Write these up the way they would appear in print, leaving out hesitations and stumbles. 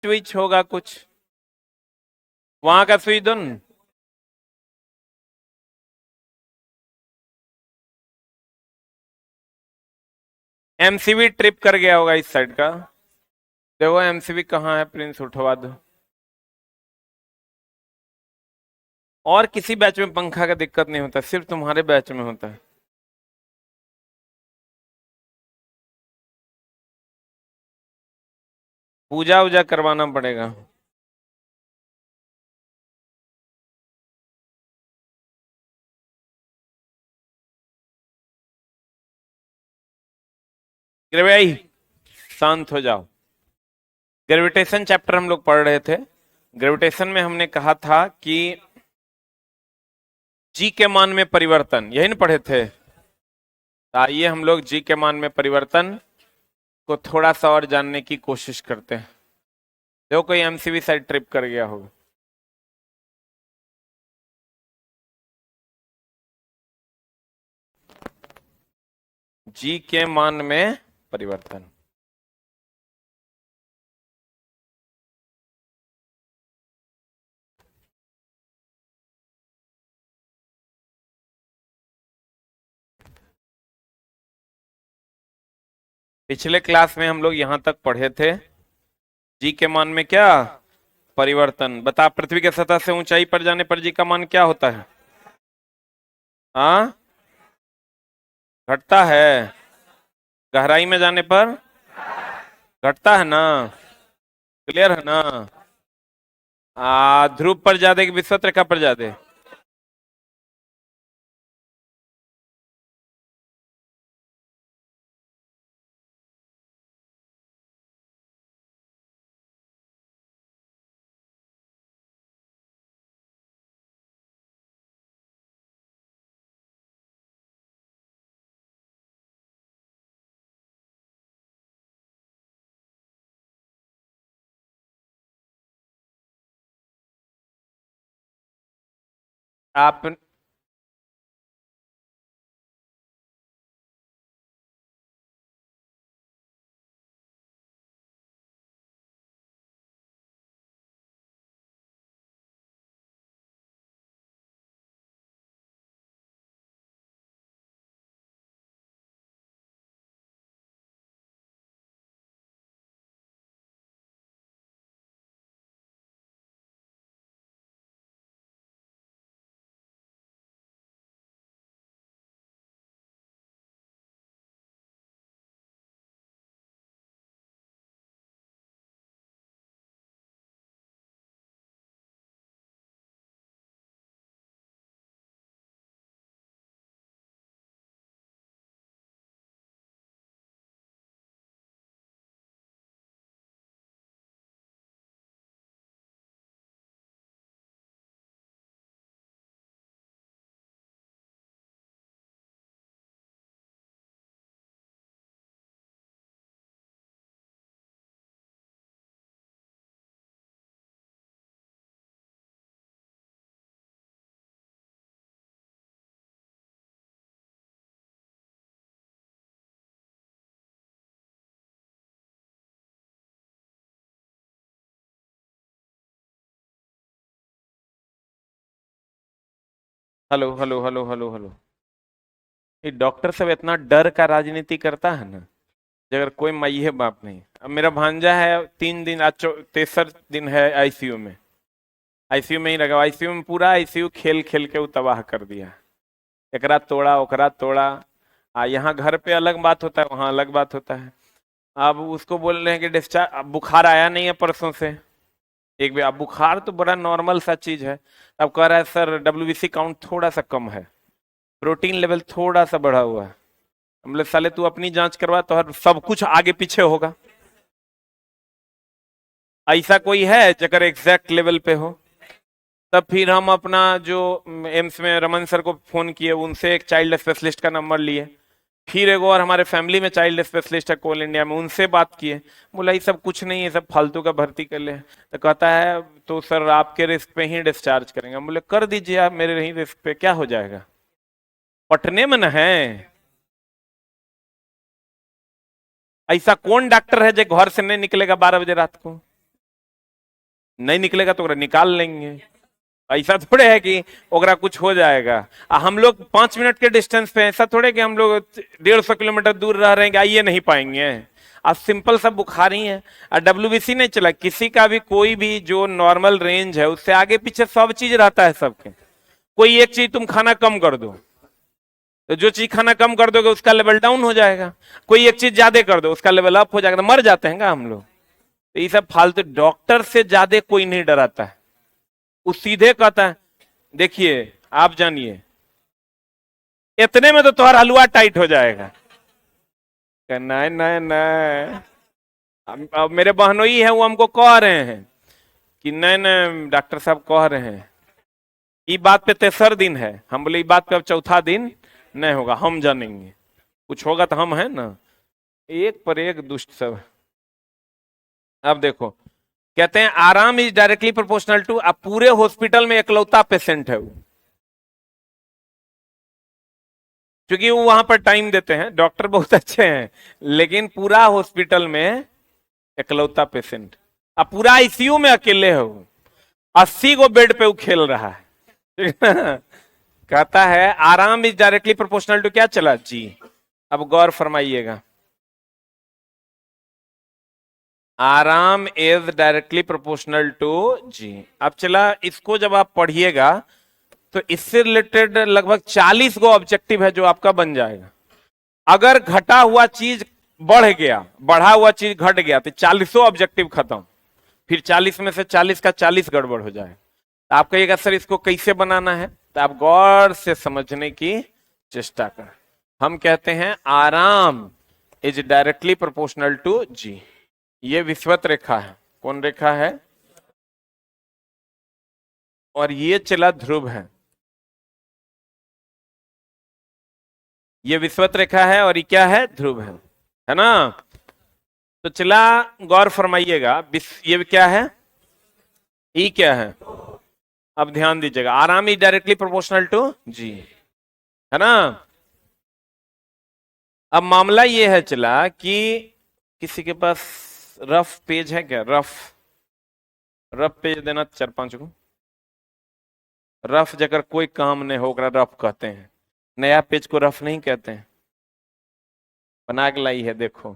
Switch होगा कुछ, वहां का स्विच दो न। एमसीबी ट्रिप कर गया होगा इस साइड का। देखो एमसीबी कहाँ है, प्रिंस उठवा दो। और किसी बैच में पंखा का दिक्कत नहीं होता, सिर्फ तुम्हारे बैच में होता है। पूजा वूजा करवाना पड़ेगा। भाई शांत हो जाओ। ग्रेविटेशन चैप्टर हम लोग पढ़ रहे थे। ग्रेविटेशन में हमने कहा था कि जी के मान में परिवर्तन, यही ना पढ़े थे। आइए हम लोग जी के मान में परिवर्तन को थोड़ा सा और जानने की कोशिश करते हैं। देखो कोई एमसीबी साइड ट्रिप कर गया होगा। जी के मान में परिवर्तन। पिछले क्लास में हम लोग यहां तक पढ़े थे, जी के मान में क्या परिवर्तन। बता, पृथ्वी के सतह से ऊंचाई पर जाने पर जी का मान क्या होता है? हाँ, घटता है। गहराई में जाने पर घटता है ना, क्लियर है ना। ध्रुव पर ज्यादा कि विषुवत रेखा पर ज्यादा? आप hello hello hello hello hello. ये डॉक्टर सब इतना डर का राजनीति करता है ना, अगर कोई माई बाप नहीं। अब मेरा भांजा है 3 दिन, आज तेसर दिन है आईसीयू में। आईसीयू में ही लगा, आईसीयू में पूरा आईसीयू खेल खेल के वो तबाह कर दिया। एकरा तोड़ा ओकरा तोड़ा। यहाँ घर पे अलग बात होता है, वहां अलग बात होता है। अब उसको बोल रहे हैं कि डिस्चार्ज, अब बुखार आया नहीं है परसों से। एक भी अब बुखार तो बड़ा नॉर्मल सा चीज है। अब कह रहा है सर डब्ल्यूबीसी काउंट थोड़ा सा कम है, प्रोटीन लेवल थोड़ा सा बढ़ा हुआ है। हम बोले साले तू अपनी जांच करवा, तो हर सब कुछ आगे पीछे होगा। ऐसा कोई है जगह एग्जैक्ट लेवल पे हो? तब फिर हम अपना जो एम्स में रमन सर को फोन किए, उनसे एक चाइल्ड स्पेशलिस्ट का नंबर लिए। फिर एक और हमारे फैमिली में चाइल्ड स्पेशलिस्ट है कोल इंडिया में, उनसे बात किए। बोला ये सब कुछ नहीं है, सब फालतू का भर्ती कर ले। तो कहता है तो सर आपके रिस्क पे ही डिस्चार्ज करेंगे। हम बोले कर दीजिए आप मेरे ही रिस्क पे, क्या हो जाएगा, पटने में न है। ऐसा कौन डॉक्टर है जो घर से नहीं निकलेगा 12 बजे रात को? नहीं निकलेगा तो ओकरा निकाल लेंगे। ऐसा थोड़े है कि ओकरा कुछ हो जाएगा। हम लोग 5 मिनट के डिस्टेंस पे, ऐसा थोड़े कि हम लोग 150 किलोमीटर दूर रह रहे हैं, आइए नहीं पाएंगे। अब सिंपल सा बुखार ही है। और WBC नहीं चला, किसी का भी कोई भी जो नॉर्मल रेंज है उससे आगे पीछे सब चीज रहता है सबके। कोई एक चीज तुम खाना कम कर दो, तो जो चीज खाना कम कर दोगे उसका लेवल डाउन हो जाएगा। कोई एक चीज ज्यादा कर दो उसका लेवल अप हो जाएगा, तो मर जाते हैं क्या हम लोग। तो ये सब फालतू। डॉक्टर से ज्यादा कोई नहीं डराता है, वो सीधे कहता है देखिए आप जानिए इतने में तो तुम्हारा हलवा टाइट हो जाएगा। नहीं नहीं नहीं, अब मेरे बहनोई है वो हमको कह रहे हैं कि नहीं नहीं डॉक्टर साहब कह रहे हैं ये बात पे तेसर दिन है। हम बोले ये बात पे अब चौथा दिन नहीं होगा, हम जानेंगे कुछ होगा तो हम है ना। एक पर एक दुष्ट सब। अब देखो कहते हैं आराम इज डायरेक्टली प्रोपोर्शनल टू, अब पूरे हॉस्पिटल में इकलौता पेशेंट है वो, क्योंकि वो वहां पर टाइम देते हैं, डॉक्टर बहुत अच्छे हैं, लेकिन पूरा हॉस्पिटल में इकलौता पेशेंट। अब पूरा आईसीयू में अकेले है वो, 80 को बेड पे वो खेल रहा है। कहता है आराम इज डायरेक्टली प्रोपोर्शनल टू क्या चला जी। अब गौर फरमाइएगा, आराम इज डायरेक्टली प्रोपोर्शनल टू जी। अब चला इसको जब आप पढ़िएगा तो इससे रिलेटेड लगभग 40 गो ऑब्जेक्टिव है जो आपका बन जाएगा। अगर घटा हुआ चीज बढ़ गया, बढ़ा हुआ चीज घट गया, तो 40 ऑब्जेक्टिव खत्म। फिर 40 में से 40 का 40 गड़बड़ हो जाए। तो आप कहिएगा सर इसको कैसे बनाना है, तो आप गौर से समझने की चेष्टा करें। हम कहते हैं आराम इज डायरेक्टली प्रोपोर्शनल टू जी। ये विषुवत रेखा है, कौन रेखा है, और ये चला ध्रुव है। ये विषुवत रेखा है और ये क्या है, ध्रुव है ना। तो चला गौर फरमाइएगा, ये क्या है, ई क्या है। अब ध्यान दीजिएगा, आराम इज डायरेक्टली प्रोपोर्शनल टू जी, है ना। अब मामला ये है चला कि किसी के पास रफ पेज है क्या, रफ पेज देना 4-5 को। रफ जगह कोई काम नहीं होगा रफ कहते हैं, नया पेज को रफ नहीं कहते हैं। बना के लाई है देखो,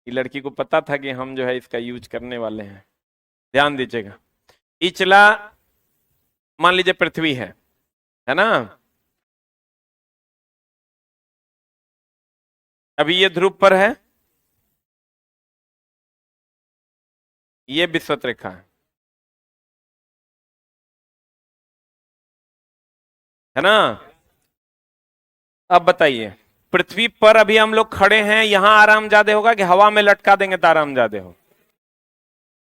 ये लड़की को पता था कि हम जो है इसका यूज करने वाले हैं। ध्यान दीजिएगा, इचला मान लीजिए पृथ्वी है ना। अभी ये ध्रुव पर ये विषुवत रेखा है ना। अब बताइए पृथ्वी पर अभी हम लोग खड़े हैं, यहां आराम ज्यादा होगा कि हवा में लटका देंगे तो आराम ज्यादा हो।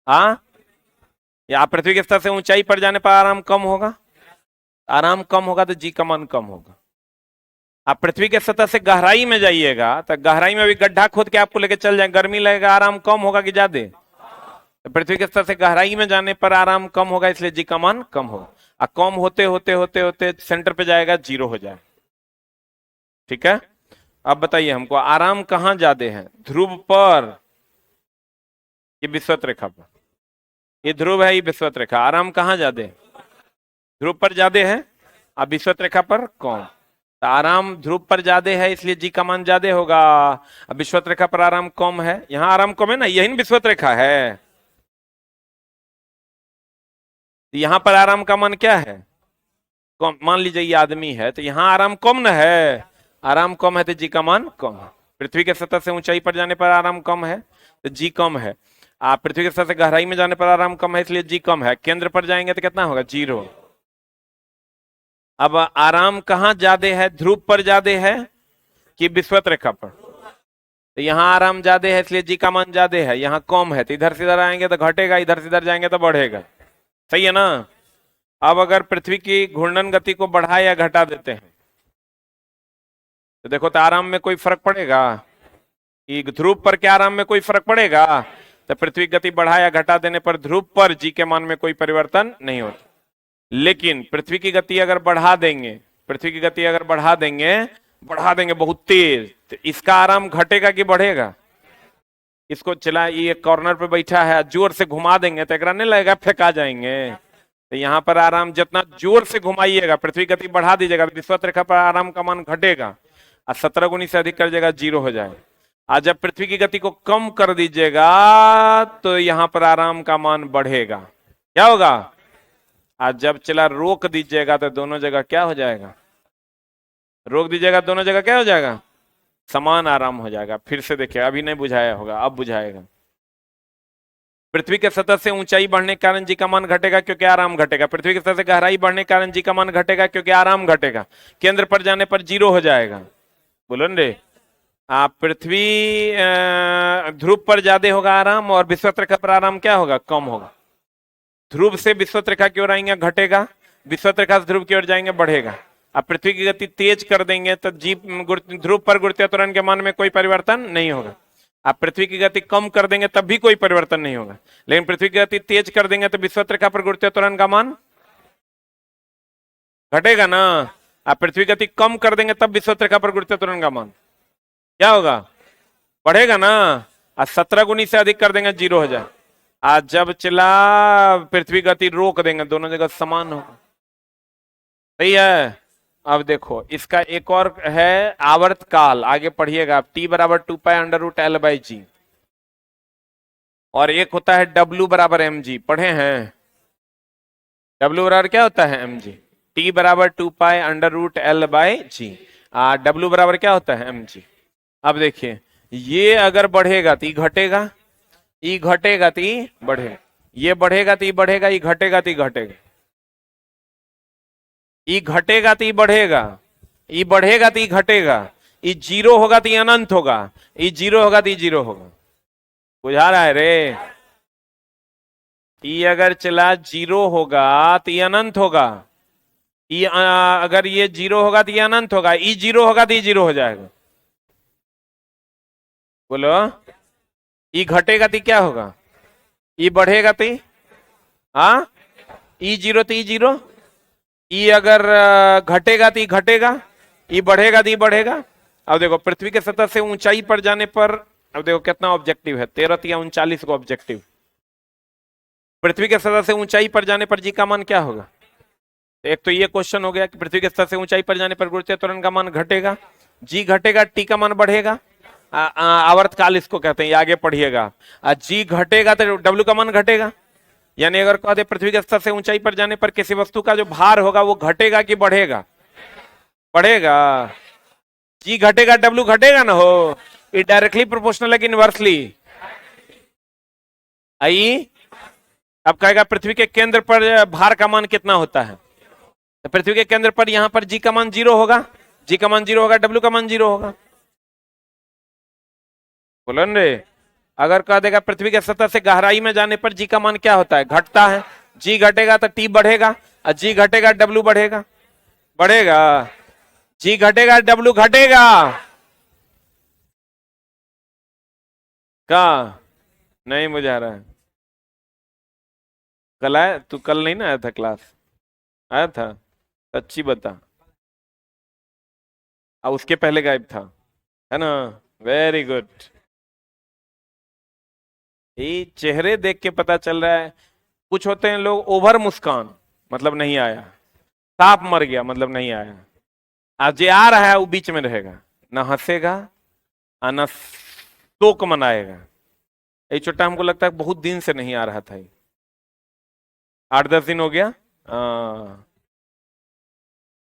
हाँ, या पृथ्वी के स्तर से ऊंचाई पर जाने पर आराम कम होगा। आराम कम होगा तो जी का मान कम होगा। आप पृथ्वी के सतह से गहराई में जाइएगा तो गहराई में भी गड्ढा खोद के आपको लेके चल जाए, गर्मी लगेगा, आराम कम होगा कि ज्यादा। तो पृथ्वी के स्तर से गहराई में जाने पर आराम कम होगा, इसलिए जी का मान कम होगा। और कम होते होते होते होते सेंटर पे जाएगा, 0 हो जाए। ठीक है, अब बताइए हमको आराम कहां ज्यादा है, ध्रुव पर ये विषुवत रेखा पर। ये ध्रुव है, ये विषुवत रेखा। आराम कहां ज्यादा है, ध्रुव पर ज्यादा है, अब विषुवत रेखा पर कम। तो आराम ध्रुव पर ज्यादा है इसलिए जी का मान ज्यादा होगा। अब विषुवत रेखा पर आराम कम है, यहां आराम कम है ना, यही विषुवत रेखा है। यहां पर आराम का मान क्या है, कम। मान लीजिए ये आदमी है तो यहां आराम कम न है, आराम कम है तो जी का मान कम है। पृथ्वी के सतह से ऊंचाई पर जाने पर आराम कम है तो जी कम है। आप पृथ्वी के सतह से गहराई में जाने पर आराम कम है इसलिए जी कम है। केंद्र पर जाएंगे तो कितना होगा, 0। अब आराम कहां ज्यादा है, ध्रुव पर ज्यादा है कि विषुवत रेखा पर। तो यहाँ आराम ज्यादा है इसलिए जी का मान ज्यादा है, यहाँ कम है तो इधर से इधर आएंगे तो घटेगा, इधर से इधर जाएंगे तो बढ़ेगा। सही है ना। अब अगर पृथ्वी की घूर्णन गति को बढ़ा या घटा देते हैं तो देखो तो आराम में कोई फर्क पड़ेगा, कि ध्रुव पर क्या आराम में कोई फर्क पड़ेगा। तो पृथ्वी गति बढ़ा या घटा देने पर ध्रुव पर जी के मान में कोई परिवर्तन नहीं होता। लेकिन पृथ्वी की गति अगर बढ़ा देंगे, पृथ्वी की गति अगर बढ़ा देंगे बहुत तेज, तो इसका आराम घटेगा कि बढ़ेगा, इसको चला, ये कॉर्नर पे बैठा है, जोर से घुमा देंगे तो एकरा नहीं लगेगा फेंका जाएंगे। तो यहाँ पर आराम, जितना जोर से घुमाइएगा, पृथ्वी गति बढ़ा दीजिएगा, विषुवत रेखा पर आराम का मान घटेगा और 17 गुनी से अधिक कर जाएगा, 0 हो जाएगा। आज जब पृथ्वी की गति को कम कर दीजिएगा तो यहाँ पर आराम का मान बढ़ेगा, क्या होगा? आज जब चला रोक दीजिएगा तो दोनों जगह क्या हो जाएगा? रोक दीजिएगा दोनों जगह क्या हो जाएगा? समान आराम हो जाएगा। फिर से देखिए, अभी नहीं बुझाया होगा, अब बुझाएगा। पृथ्वी के सतह से ऊंचाई बढ़ने के कारण जी का मान घटेगा क्योंकि आराम घटेगा। पृथ्वी के सतह से गहराई बढ़ने के कारण जी का मान घटेगा क्योंकि आराम घटेगा। केंद्र पर जाने पर 0 हो जाएगा। बोलो न रे। पृथ्वी ध्रुव पर ज्यादा होगा आराम, और विषुवत रेखा पर आराम क्या होगा? कम होगा। ध्रुव से विषुवत रेखा की ओर आएंगे घटेगा, विषुवत रेखा से ध्रुव की ओर जाएंगे बढ़ेगा। अब पृथ्वी की गति तेज कर देंगे तो ध्रुव पर गुरुत्वाकर्षण त्वरण के मान में कोई परिवर्तन नहीं होगा। आप पृथ्वी की गति कम कर देंगे तब भी कोई परिवर्तन नहीं होगा, लेकिन पृथ्वी की गति तेज कर देंगे तो विषुवत रेखा पर गुरुत्वाकर्षण त्वरण का मान घटेगा ना। आप पृथ्वी की गति कम कर देंगे तब विषुवत रेखा पर गुरुत्वाकर्षण त्वरण का मान क्या होगा? बढ़ेगा ना। आज 17 गुनी से अधिक कर देंगे, 0 हो जाए। आज जब चला पृथ्वी गति रोक देंगे, दोनों जगह समान होगा। सही है। अब देखो इसका एक और है आवर्त काल, आगे पढ़िएगा आप। T बराबर 2π√L/g, और एक होता है W बराबर mg, पढ़े हैं? W बराबर क्या होता है? mg। T बराबर 2π√L/g, W बराबर क्या होता है? mg। अब देखिए, ये अगर बढ़ेगा तो घटेगा, ई घटेगा तो बढ़ेगा, ये बढ़ेगा तो बढ़ेगा, ई घटेगा तो घटेगा, ई घटेगा तो बढ़ेगा, ई बढ़ेगा तो घटेगा, ई 0 होगा तो अनंत होगा, ई 0 होगा तो 0 होगा। बुझा रहा है रे? ई अगर चला 0 होगा तो अनंत होगा, ई अगर ये 0 होगा तो अनंत होगा, ई 0 होगा तो 0 हो जाएगा। बोलो। ई घटेगा तो क्या होगा? ई बढ़ेगा तो ई 0 तो 0, ई अगर घटेगा तो घटेगा, ई बढ़ेगा तो बढ़ेगा। अब देखो पृथ्वी के सतह से ऊंचाई पर जाने पर, अब देखो कितना ऑब्जेक्टिव है, 13 या 39 को ऑब्जेक्टिव। पृथ्वी के सतह से ऊंचाई पर जाने पर जी का मान क्या होगा? एक तो ये क्वेश्चन हो गया कि पृथ्वी के सतह से ऊंचाई पर जाने पर गुरुत्वाकर्षण त्वरण का मान घटेगा, जी घटेगा, टी का मान बढ़ेगा, आवर्त काल इसको कहते हैं, आगे पढ़िएगा। जी घटेगा तो डब्ल्यू का मान घटेगा। यानी अगर कहते पृथ्वी के स्तर से ऊंचाई पर जाने पर किसी वस्तु का जो भार होगा वो घटेगा कि बढ़ेगा? बढ़ेगा। जी घटेगा, डब्ल्यू घटेगा ना हो। इट डायरेक्टली प्रोपोर्शनल है कि इनवर्सली? आई। अब कहेगा पृथ्वी के केंद्र पर भार का मान कितना होता है? तो पृथ्वी के केंद्र पर यहां पर जी का मान 0 होगा, जी का मान 0 होगा, डब्ल्यू का मान 0 होगा। बोलो न रे। अगर कह देगा पृथ्वी के सतह से गहराई में जाने पर जी का मान क्या होता है? घटता है। जी घटेगा तो टी बढ़ेगा, और जी घटेगा डब्ल्यू बढ़ेगा। बढ़ेगा। जी घटेगा, डब्ल्यू घटेगा। क्या नहीं बुझा रहा है? कल आया तू? कल नहीं ना आया था क्लास? आया था? अच्छी बता। अब उसके पहले गायब था, है ना? Very good. ये चेहरे देख के पता चल रहा है। कुछ होते हैं लोग ओवर मुस्कान, मतलब नहीं आया। सांप मर गया, मतलब नहीं आया। आज जे आ रहा है वो बीच में रहेगा, ना हंसेगा ना शोक मनाएगा। ये छोटा हमको लगता है बहुत दिन से नहीं आ रहा था, 8-10 दिन हो गया।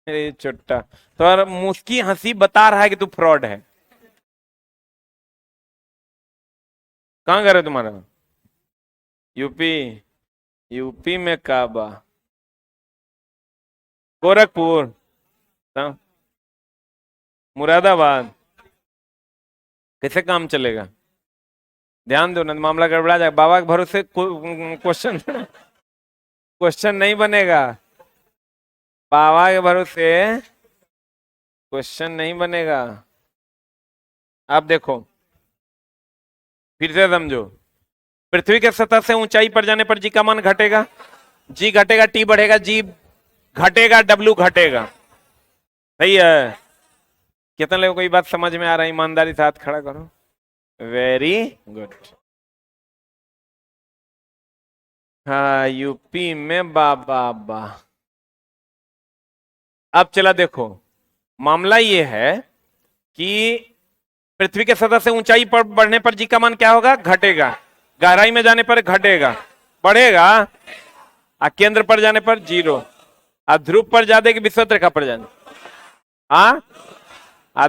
अरे छोटा तो मुस्की हंसी बता रहा है कि तू फ्रॉड है। कहाँ घर है तुम्हारा? यूपी। यूपी में काबा? गोरखपुर? मुरादाबाद? कैसे काम चलेगा? ध्यान दो ना, मामला गड़बड़ा जाएगा। बाबा के भरोसे क्वेश्चन क्वेश्चन नहीं बनेगा। बाबा के भरोसे क्वेश्चन नहीं बनेगा। आप देखो फिर से समझो। पृथ्वी के सतह से ऊंचाई पर जाने पर जी का मान घटेगा, जी घटेगा, टी बढ़ेगा, जी घटेगा, डब्ल्यू घटेगा। सही है। कितने लोगों को ये बात समझ में आ रहा है? ईमानदारी से हाथ खड़ा करो। Very good. हाँ, यूपी में बाबा बा। अब चला देखो, मामला ये है कि पृथ्वी के सतह से ऊंचाई पर बढ़ने पर जी का मान क्या होगा? घटेगा। गहराई में जाने पर घटेगा, बढ़ेगा। केंद्र पर जाने पर जीरो। ध्रुव पर ज्यादा कि विषुवत रेखा पर जाने?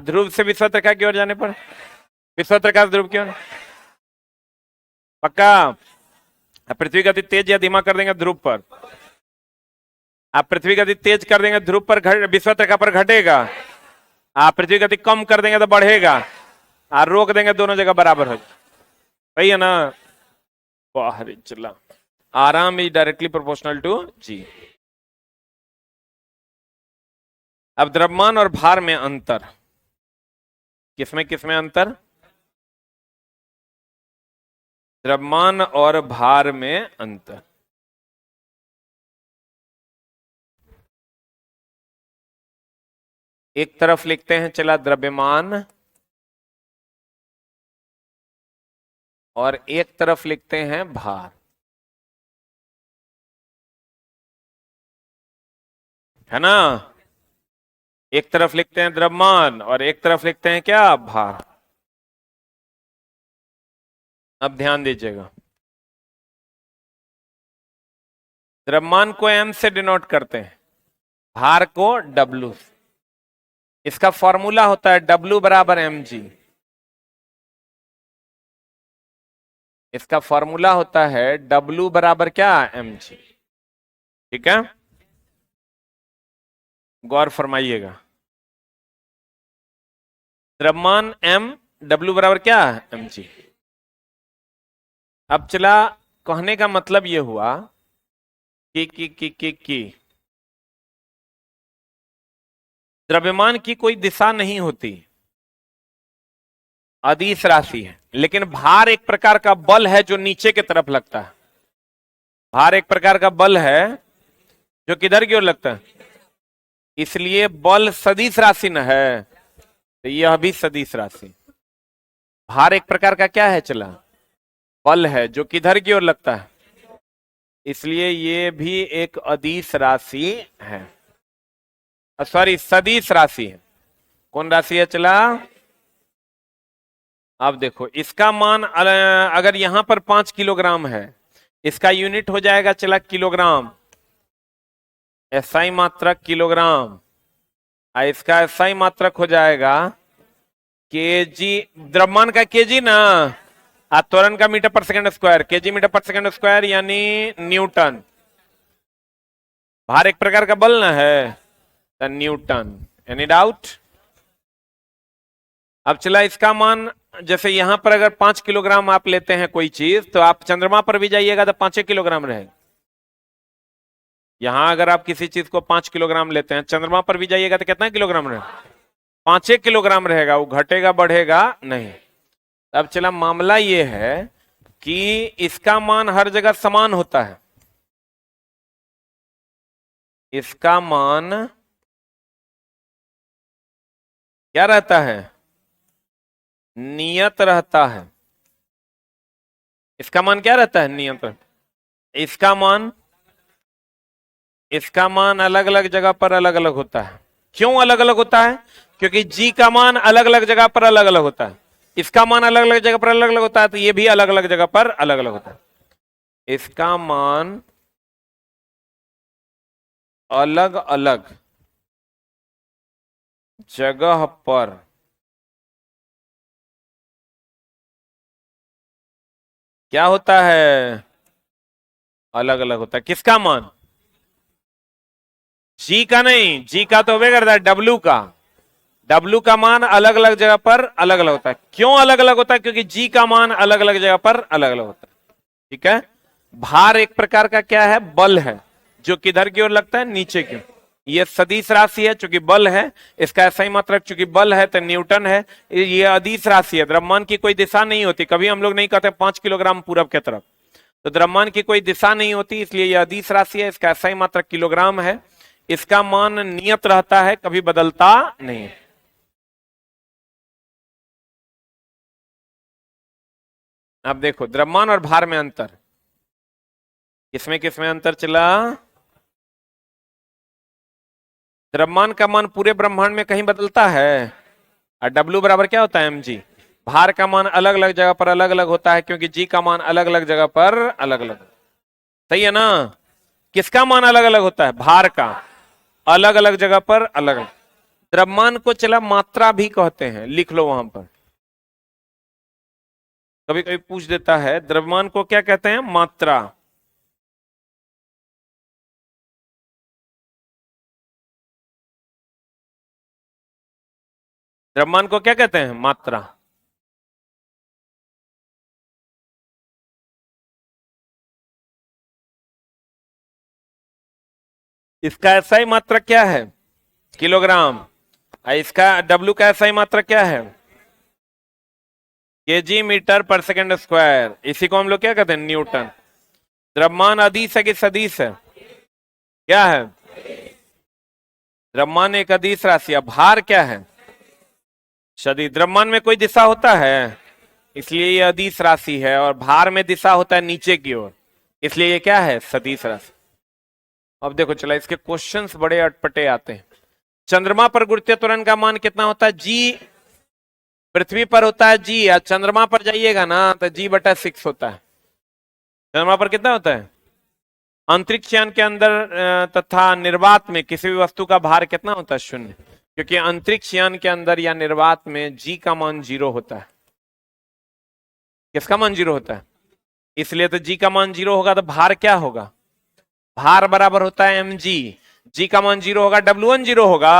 ध्रुव से विषुवत रेखा की ओर जाने पर? विषुवत रेखा से ध्रुव की ओर। पक्का? पृथ्वी गति तेज या धीमा कर देंगे ध्रुव पर। आप पृथ्वी गति तेज कर देंगे ध्रुव पर, विषुवत रेखा पर घटेगा। आप पृथ्वी गति कम कर देंगे तो बढ़ेगा। रोक देंगे दोनों जगह बराबर हो जाए। सही है ना? बाहर चला। आराम इज डायरेक्टली प्रोपोर्शनल टू जी। अब द्रव्यमान और भार में अंतर, किसमें किसमें अंतर? द्रव्यमान और भार में अंतर। एक तरफ लिखते हैं चला द्रव्यमान, और एक तरफ लिखते हैं भार, है ना? एक तरफ लिखते हैं द्रव्यमान और एक तरफ लिखते हैं क्या? भार। अब ध्यान दीजिएगा, द्रव्यमान को m से डिनोट करते हैं, भार को w। इसका फॉर्मूला होता है w बराबर mg। इसका फॉर्मूला होता है w बराबर क्या? mg। ठीक है, गौर फरमाइएगा। द्रव्यमान m, w बराबर क्या? mg। अब चला, कहने का मतलब यह हुआ कि द्रव्यमान की कोई दिशा नहीं होती, अदिश राशि है। लेकिन भार एक प्रकार का बल है जो नीचे की तरफ लगता है। भार एक प्रकार का बल है जो किधर की ओर लगता है, इसलिए बल सदिश राशि न है, तो यह भी सदिश राशि। भार एक प्रकार का क्या है चला? बल है जो किधर की ओर लगता है, इसलिए ये भी एक अदिश राशि है, सॉरी सदिश राशि है। कौन राशि है चला? अब देखो, इसका मान अगर यहां पर 5 किलोग्राम है, इसका यूनिट हो जाएगा चला किलोग्राम, एसआई मात्रक किलोग्राम। इसका एसआई मात्रक हो जाएगा केजी। द्रव्यमान का केजी ना, त्वरण का मीटर पर सेकंड स्क्वायर, केजी मीटर पर सेकंड स्क्वायर यानी न्यूटन। भार एक प्रकार का बल ना है, तो न्यूटन। Any doubt? अब चला, इसका मान जैसे यहां पर अगर 5 किलोग्राम आप लेते हैं कोई चीज, तो आप चंद्रमा पर भी जाइएगा तो 5 किलोग्राम रहेगा। यहां अगर आप किसी चीज को 5 किलोग्राम लेते हैं, चंद्रमा पर भी जाइएगा तो कितना किलोग्राम रहेगा? 5 किलोग्राम रहेगा, वो घटेगा बढ़ेगा नहीं। अब चला, मामला ये है कि इसका मान हर जगह समान होता है। इसका मान क्या रहता है? नियत रहता है। इसका मान क्या रहता है? नियत। इसका मान अलग अलग जगह पर अलग अलग होता है। क्यों अलग अलग होता है? क्योंकि जी का मान अलग अलग जगह पर अलग अलग होता है। इसका मान अलग अलग जगह पर अलग अलग होता है, तो ये भी अलग अलग जगह पर अलग अलग होता है। इसका मान अलग अलग जगह पर क्या होता है? अलग अलग होता है। किसका मान? जी का नहीं, जी का तो वे करता है डब्ल्यू का। डब्ल्यू का मान अलग अलग जगह पर अलग अलग होता है। क्यों अलग अलग होता है? क्योंकि जी का मान अलग अलग जगह पर अलग अलग होता है। ठीक है। भार एक प्रकार का क्या है? बल है, जो किधर की ओर लगता है? नीचे की ओर। ये सदिश राशि है चूंकि बल है, इसका ऐसा ही मात्रक चूंकि बल है तो न्यूटन है। ये अदिश राशि है, द्रव्यमान की कोई दिशा नहीं होती। कभी हम लोग नहीं कहते 5 किलोग्राम पूरब की तरफ, तो द्रव्यमान की कोई दिशा नहीं होती, इसलिए यह अदिश राशि है। इसका ऐसा ही मात्रक किलोग्राम है। इसका मान नियत रहता है, कभी बदलता नहीं। अब देखो द्रव्यमान और भार में अंतर, किसमें किसमें अंतर चला? द्रव्यमान का मान पूरे ब्रह्मांड में कहीं बदलता है, और डब्ल्यू बराबर क्या होता है एम जी। भार का मान अलग अलग जगह पर अलग अलग होता है, क्योंकि जी का मान अलग अलग जगह पर अलग अलग। सही है ना? किसका मान अलग अलग होता है? भार का, अलग अलग जगह पर अलग अलग। द्रव्यमान को चला मात्रा भी कहते हैं, लिख लो वहां पर। कभी कभी पूछ देता है द्रव्यमान को क्या कहते हैं? मात्रा। द्रव्यमान को क्या कहते हैं? मात्रा। इसका एसआई मात्रा क्या है? किलोग्राम। और इसका डब्ल्यू का एसआई मात्रा क्या है? केजी मीटर पर सेकंड स्क्वायर। इसी को हम लोग क्या कहते हैं? न्यूटन। द्रव्यमान अदिश है कि सदिश है? क्या है? द्रव्यमान एक अदिश राशि है। भार क्या है? सदिश। द्रव्यमान में कोई दिशा होता है, इसलिए ये अदिश राशि है, और भार में दिशा होता है नीचे की ओर, इसलिए ये क्या है? सदिश राशि। अब देखो चला, इसके क्वेश्चंस बड़े अटपटे आते हैं। चंद्रमा पर गुरुत्वीय त्वरण का मान कितना होता है? जी। पृथ्वी पर होता है जी, और चंद्रमा पर जाइएगा ना तो G/6 होता है। चंद्रमा पर कितना होता है? अंतरिक्ष यान के अंदर तथा निर्वात में किसी भी वस्तु का भार कितना होता है? 0। क्योंकि अंतरिक्ष यान के अंदर या निर्वात में जी का मान 0 होता है। किसका मान 0 होता है? इसलिए तो जी का मान 0 होगा तो भार क्या होगा? भार बराबर होता है एम जी। जी का मान 0 होगा, W1 0 होगा।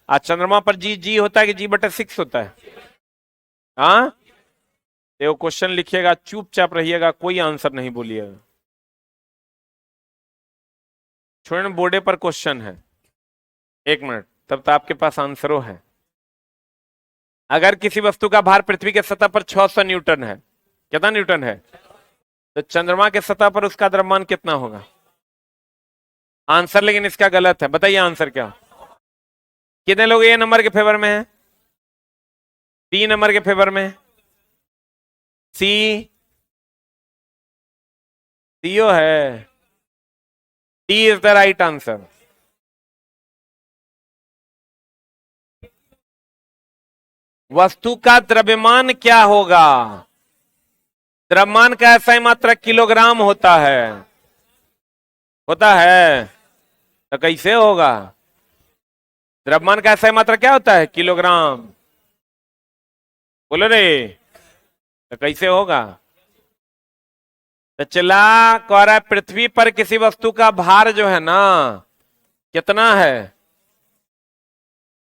आज चंद्रमा पर जी जी होता है कि G/6 होता है? हाँ, देखो क्वेश्चन लिखिएगा, चुपचाप रहिएगा, कोई आंसर नहीं बोलिएगा। छोड़े, बोर्डे पर क्वेश्चन है, 1 मिनट, तब तो आपके पास आंसरो है। अगर किसी वस्तु का भार पृथ्वी के सतह पर 600 न्यूटन है, कितना न्यूटन है, तो चंद्रमा के सतह पर उसका द्रव्यमान कितना होगा? आंसर लेकिन इसका गलत है, बताइए आंसर क्या? कितने लोग ए नंबर के फेवर में है? बी नंबर के फेवर में? सी? सीओ है। D is the right answer. वस्तु का द्रव्यमान क्या होगा? द्रव्यमान का ऐसा ही मात्रा किलोग्राम होता है। होता है तो कैसे होगा? द्रव्यमान का ऐसा ही मात्रा क्या होता है? किलोग्राम। बोलो रे, तो कैसे होगा? तो चला कह रहा है पृथ्वी पर किसी वस्तु का भार जो है ना, कितना है?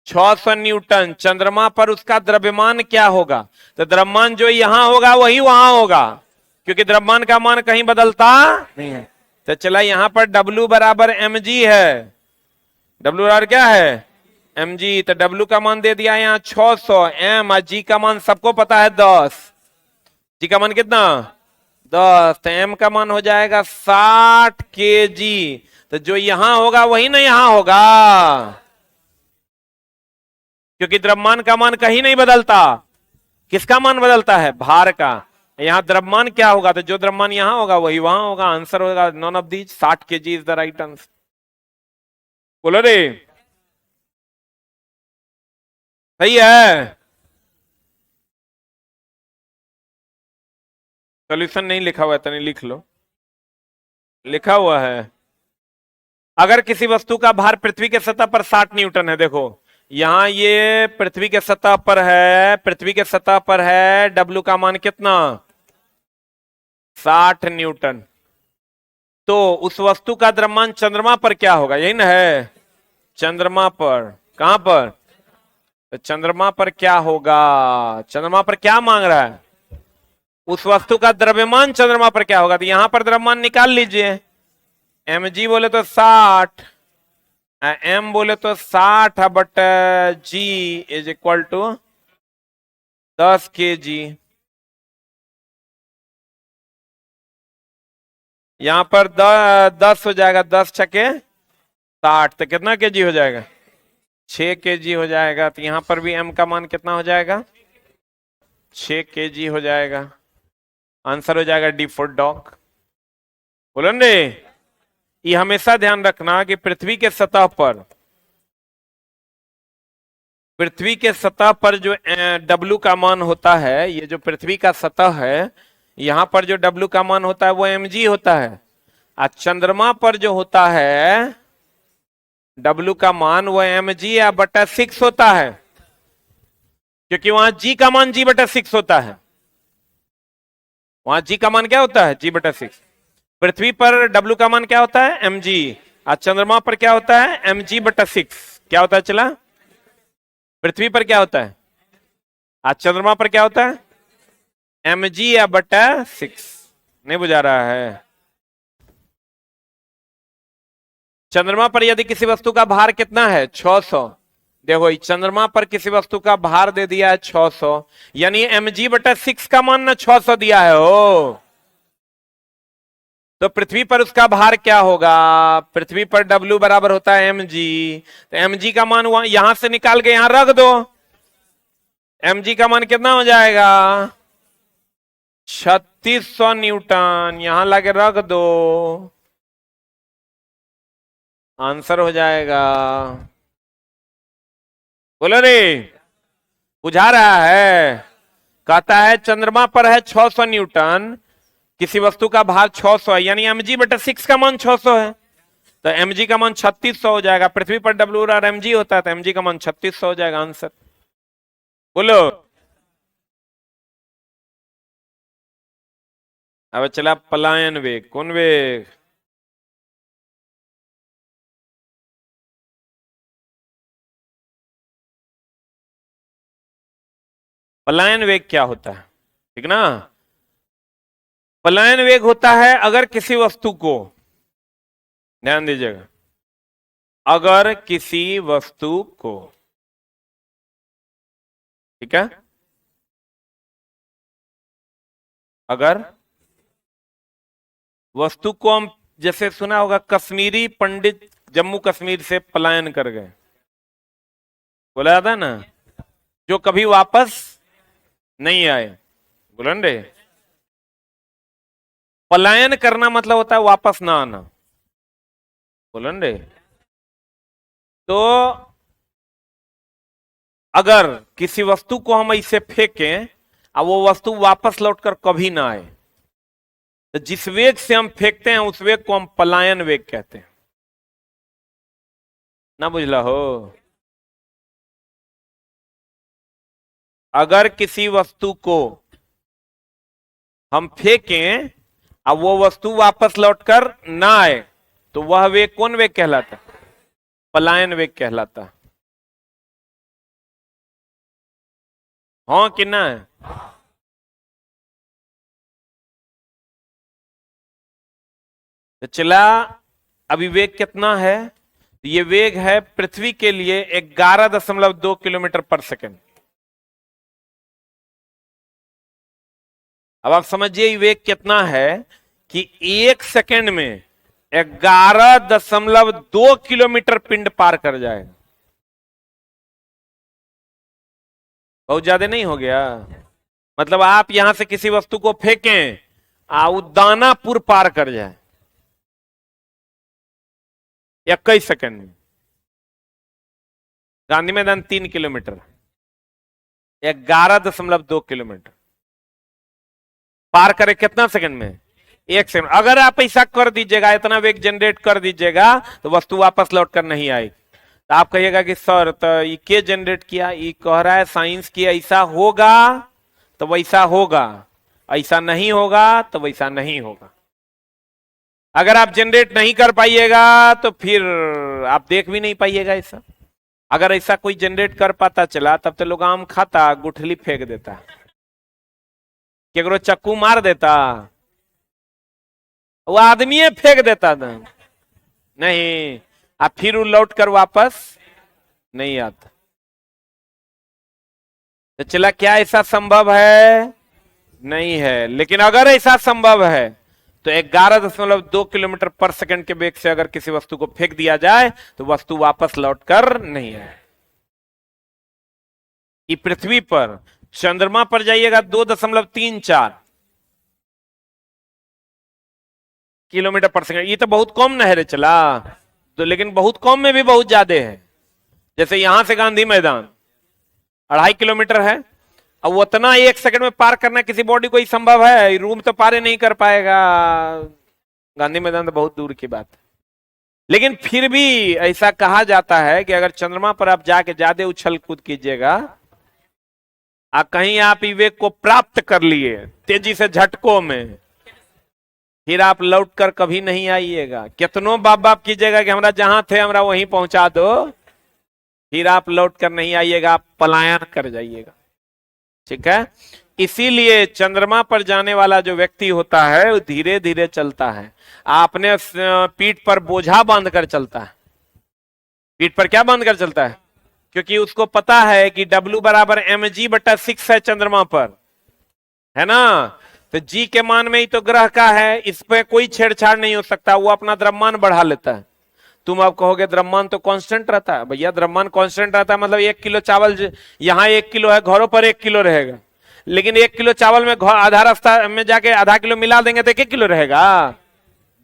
600 न्यूटन। चंद्रमा पर उसका द्रव्यमान क्या होगा? तो द्रव्यमान जो यहां होगा वही वहां होगा, क्योंकि द्रव्यमान का मान कहीं बदलता नहीं है। तो चला यहां पर W बराबर mg है। W बराबर क्या है? mg। तो W का मान दे दिया यहाँ 600, m और g का मान सबको पता है 10। g का मान कितना? 10। तो m का मान हो जाएगा 60 kg। तो जो यहां होगा वही ना यहां होगा, क्योंकि द्रव्यमान का मान कहीं नहीं बदलता। किसका मान बदलता है? भार का। यहां द्रव्यमान क्या होगा, तो जो द्रव्यमान यहां होगा वही वहां होगा। आंसर होगा none of these. 60 kg is the right answer. बोलो रे, सही है? सोल्यूशन नहीं लिखा हुआ है, तनी लिख लो। लिखा हुआ है, अगर किसी वस्तु का भार पृथ्वी के सतह पर 60 न्यूटन है, देखो यहां ये पृथ्वी के सतह पर है, पृथ्वी के सतह पर है, डब्ल्यू का मान कितना? 60 न्यूटन। तो उस वस्तु का द्रव्यमान चंद्रमा पर क्या होगा? यही ना है, चंद्रमा पर। कहां पर? तो चंद्रमा पर क्या होगा? चंद्रमा पर क्या मांग रहा है? उस वस्तु का द्रव्यमान चंद्रमा पर क्या होगा? तो यहां पर द्रव्यमान निकाल लीजिए। mg बोले तो 60, m बोले तो 60, but g is equal to 10 kg। यहां पर 10 हो जाएगा, 10 छके 60, तो कितना केजी हो जाएगा? 6 kg हो जाएगा। तो यहां पर भी m का मान कितना हो जाएगा? 6 kg हो जाएगा। आंसर हो जाएगा डी फॉर डॉग। बोलो रे, ये हमेशा ध्यान रखना कि पृथ्वी के सतह पर जो डब्लू का मान होता है, ये जो पृथ्वी का सतह है, यहां पर जो डब्लू का मान होता है वो mg होता है। और चंद्रमा पर जो होता है डब्लू का मान वो mg या बटा 6 होता है, क्योंकि वहां g का मान g बटा 6 होता है। वहां g का मान क्या होता है? g बटा 6। पृथ्वी पर डब्लू का मान क्या होता है? mg। और चंद्रमा पर क्या होता है? mg बटा 6। क्या होता है चला? पृथ्वी पर क्या होता है? आज चंद्रमा पर क्या होता है? mg या बटा 6। नहीं बुझा रहा है? चंद्रमा पर यदि किसी वस्तु का भार कितना है? 600। देखो चंद्रमा पर किसी वस्तु का भार दे दिया है 600, यानी mg बटा 6 का मान ना 600 दिया है हो। तो पृथ्वी पर उसका भार क्या होगा? पृथ्वी पर W बराबर होता है mg। तो mg का मान यहां से निकाल के यहां रख दो। mg का मान कितना हो जाएगा? 3600 न्यूटन। यहां लाके रख दो, आंसर हो जाएगा। बोलो रे, बुझा रहा है? कहता है चंद्रमा पर है 600 न्यूटन, किसी वस्तु का भार 600 है, यानी mg बटा 6 का मान 600 है, तो mg का मान 3600 हो जाएगा। पृथ्वी पर W और mg होता है, तो mg का मान 3600 हो जाएगा आंसर। बोलो। अब चला पलायन वेग। कौन वेग? पलायन वेग क्या होता है? ठीक ना? पलायन वेग होता है अगर किसी वस्तु को, ध्यान दीजिएगा, अगर किसी वस्तु को, ठीक है, अगर वस्तु को हम, जैसे सुना होगा कश्मीरी पंडित जम्मू कश्मीर से पलायन कर गए, बोला जाता ना, जो कभी वापस नहीं आए। बुलंद रे, पलायन करना मतलब होता है वापस ना आना। बुलंद रे, तो अगर किसी वस्तु को हम ऐसे फेंकें और वो वस्तु वापस लौटकर कभी ना आए, तो जिस वेग से हम फेंकते हैं उस वेग को हम पलायन वेग कहते हैं। ना बुझला हो? अगर किसी वस्तु को हम फेंकें और वो वस्तु वापस लौटकर ना आए, तो वह वेग कौन वेग कहलाता? पलायन वेग कहलाता। हाँ कि ना? तो चला, अभी वेग कितना है? ये वेग है पृथ्वी के लिए 11.2 किलोमीटर पर सेकंड। अब आप समझिए वेग कितना है कि 1 सेकंड में 11.2 किलोमीटर पिंड पार कर जाएगा। बहुत ज्यादा नहीं हो गया? मतलब आप यहां से किसी वस्तु को फेंकें और दानापुर पार कर जाए 21 सेकंड में। गांधी मैदान 3 किलोमीटर, 11.2 किलोमीटर पार करे कितना सेकंड में? 1 सेकंड। अगर आप ऐसा कर दीजिएगा, इतना वेग जनरेट कर दीजिएगा, तो वस्तु वापस लौट कर नहीं आएगी। तो आप कहिएगा कि सर तो ये के जनरेट किया? ये कह रहा है साइंस की ऐसा होगा तो वैसा होगा, ऐसा नहीं होगा तो वैसा नहीं होगा। अगर आप जनरेट नहीं कर पाइएगा तो फिर आप देख भी नहीं पाइएगा ऐसा। अगर ऐसा कोई जनरेट कर पाता चला, तब तो लोग आम खाता, गुठली फेंक देता, केकरो चक्कू मार देता, वो आदमी फेंक देता था। नहीं, अब फिर वो लौट कर वापस नहीं आता। तो चला, क्या ऐसा संभव है? नहीं है। लेकिन अगर ऐसा संभव है तो 11.2 किलोमीटर पर सेकंड के वेग से अगर किसी वस्तु को फेंक दिया जाए तो वस्तु वापस लौटकर नहीं आए। पृथ्वी पर, चंद्रमा पर जाइएगा 2.34, किलोमीटर पर सेकंड, ये तो बहुत कम नहर चला तो, लेकिन बहुत कम में भी बहुत ज्यादा है। जैसे यहां से गांधी मैदान 2.5 किलोमीटर है, अब उतना 1 सेकंड में पार करना किसी बॉडी को ही संभव है? रूम तो पार नहीं कर पाएगा, गांधी मैदान तो बहुत दूर की बात है। लेकिन फिर भी ऐसा कहा जाता है कि अगर चंद्रमा पर आप जाके ज्यादा उछल कूद कीजिएगा, कहीं आप विवेक को प्राप्त कर लिए तेजी से झटकों में, फिर आप लौट कर कभी नहीं आइएगा। कितनों बाप बाप कीजिएगा कि हमरा जहां थे हमरा वहीं पहुंचा दो, फिर आप लौट कर नहीं आइएगा, आप पलायन कर जाइएगा। ठीक है, इसीलिए चंद्रमा पर जाने वाला जो व्यक्ति होता है वो धीरे धीरे चलता है, आपने पीठ पर बोझा बांधकर चलता है। पीठ पर क्या बांध कर चलता है? क्योंकि उसको पता है कि W बराबर mg/6 है चंद्रमा पर, है ना? तो जी के मान में ही तो ग्रह का है, इस पे कोई छेड़छाड़ नहीं हो सकता, वो अपना द्रव्यमान बढ़ा लेता है। तुम आप कहोगे द्रव्यमान तो कांस्टेंट रहता है। भैया द्रव्यमान कांस्टेंट रहता है मतलब 1 किलो चावल यहाँ 1 किलो है, घरों पर 1 किलो रहेगा, लेकिन 1 किलो चावल में आधा रास्ता में जाके आधा किलो मिला देंगे तो 1 किलो रहेगा,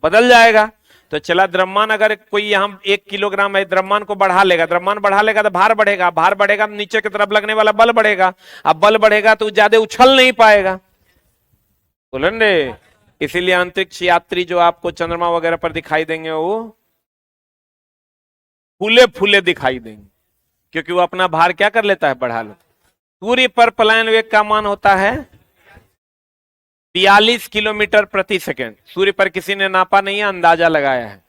बदल जाएगा। तो चला द्रव्यमान अगर कोई यहाँ 1 किलोग्राम है, द्रव्यमान को बढ़ा लेगा, द्रव्यमान बढ़ा लेगा तो भार बढ़ेगा, भार बढ़ेगा तो नीचे की तरफ लगने वाला बल बढ़ेगा, अब बल बढ़ेगा तो ज्यादा उछल नहीं पाएगा। बोलन रे, इसीलिए अंतरिक्ष यात्री जो आपको चंद्रमा वगैरह पर दिखाई देंगे वो फूले फूले दिखाई देंगे, क्योंकि वो अपना भार क्या कर लेता है? बढ़ा लेता है। सूर्य पर पलायन वेग का मान होता है 42 किलोमीटर प्रति सेकंड। सूर्य पर किसी ने नापा नहीं है, अंदाजा लगाया है।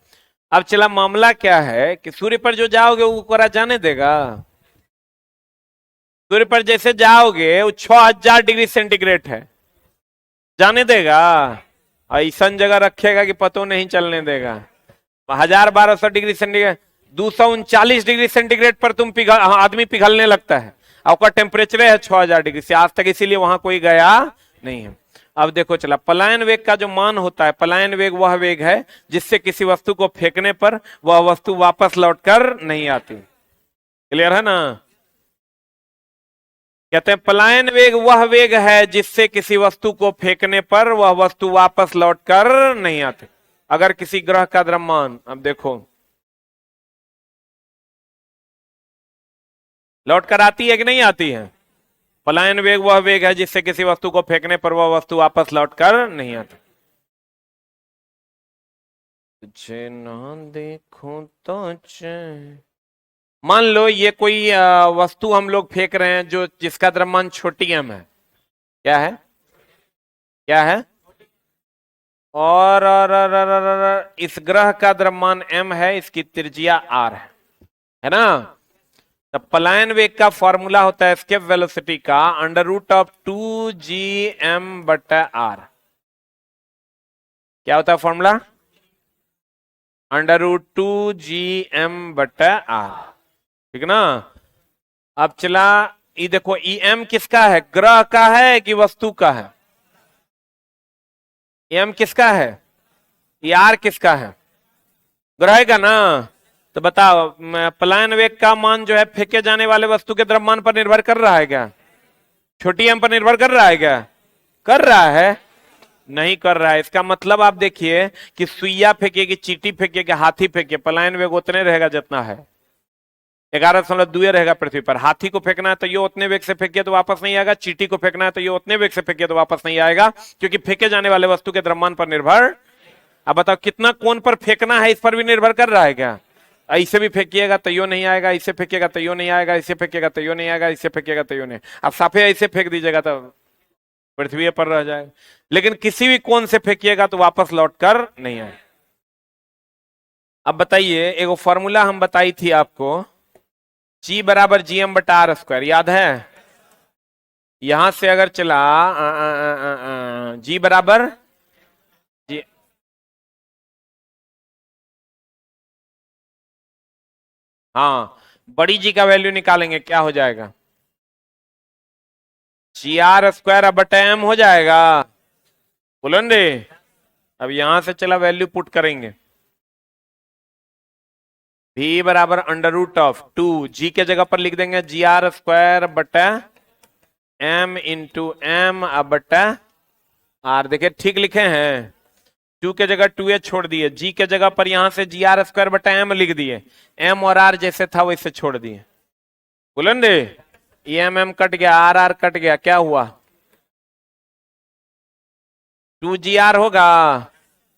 अब चला मामला क्या है कि सूर्य पर जो जाओगे वो कोरा जाने देगा? सूर्य पर जैसे जाओगे वो 6000 डिग्री सेंटीग्रेड है, जाने देगा? ऐसा जगह रखेगा कि पतो नहीं चलने देगा। 1200 डिग्री सेंटीग्रेड, 239 डिग्री सेंटीग्रेड पर तुम आदमी पिघलने लगता है, आपका टेम्परेचर है 6000 डिग्री से आज तक, इसीलिए वहां कोई गया नहीं है। अब देखो चला, पलायन वेग का जो मान होता है, पलायन वेग वह वेग है जिससे किसी वस्तु को फेंकने पर वह वस्तु वापस लौटकर नहीं आती। क्लियर है ना? कहते हैं पलायन वेग वह वेग है जिससे किसी वस्तु को फेंकने पर वह वस्तु वापस लौटकर नहीं आती। अगर किसी ग्रह का द्रव्यमान, अब देखो, लौटकर आती है कि नहीं आती है? पलायन वेग वह वेग है जिससे किसी वस्तु को फेंकने पर वह वस्तु वापस लौटकर नहीं आती। तुझे ना देखो तो मान लो ये कोई वस्तु हम लोग फेंक रहे हैं जो जिसका द्रव्यमान छोटी m है। क्या है? क्या है? और इस ग्रह का द्रव्यमान m है, इसकी त्रिज्या r है ना? तो पलायन वेग का फॉर्मूला होता है एस्केप वेलोसिटी का √2gm/r। क्या होता है फॉर्मूला? √2gm/r। ठीक ना? अब चला, ये देखो em किसका है? ग्रह का है कि वस्तु का है? m किसका है? r किसका है? ग्रह का ना? तो बताओ पलायन वेग का मान जो है फेंके जाने वाले वस्तु के द्रव्यमान पर निर्भर कर रहा है क्या? छोटी m पर निर्भर कर रहा है क्या? कर रहा है? नहीं कर रहा है। इसका मतलब आप देखिए कि सुइया फेंके कि चींटी फेंके कि हाथी फेंके, पलायन वेग उतने रहेगा जितना है, 11.2 रहेगा पृथ्वी पर। हाथी को फेंकना है तो ये उतने वेग से फेंकिए तो वापस नहीं आएगा, चींटी को फेंकना है तो ये उतने वेग से फेंकिए तो वापस नहीं आएगा, क्योंकि फेंके जाने वाले वस्तु के द्रव्यमान पर निर्भर। अब बताओ कितना कोण पर फेंकना है, इस पर भी निर्भर कर रहा है क्या? ऐसे भी फेंकिएगा तो यो नहीं आएगा, इसे फेंकिएगा तो यो नहीं आएगा, इसे फेंकिएगा तो यो नहीं आएगा, इसे फेंकिएगा तो यो नहीं। अब साफे ऐसे फेंक दीजिएगा तो पृथ्वी पर रह जाएगा, लेकिन किसी भी कोण से फेंकिएगा तो वापस लौटकर नहीं आएगा। अब बताइए, एक फॉर्मूला हम बताई थी आपको, G बराबर gm/r², याद है? यहां से अगर चला G बराबर G, हाँ, बड़ी जी का वैल्यू निकालेंगे, क्या हो जाएगा? gr²/m हो जाएगा। बोलो रे, अब यहां से चला वैल्यू पुट करेंगे, v बराबर √2, g के जगह पर लिख देंगे gr²/m × m/r। देखिए ठीक लिखे हैं, टू के जगह 2a छोड़ दिए, जी के जगह पर यहां से जी आर स्क्वायर बटा एम लिख दिए, एम और आर जैसे था वैसे छोड़ दिए। बोलन रे, एम एम कट गया, आर आर कट गया, क्या हुआ? 2gr होगा।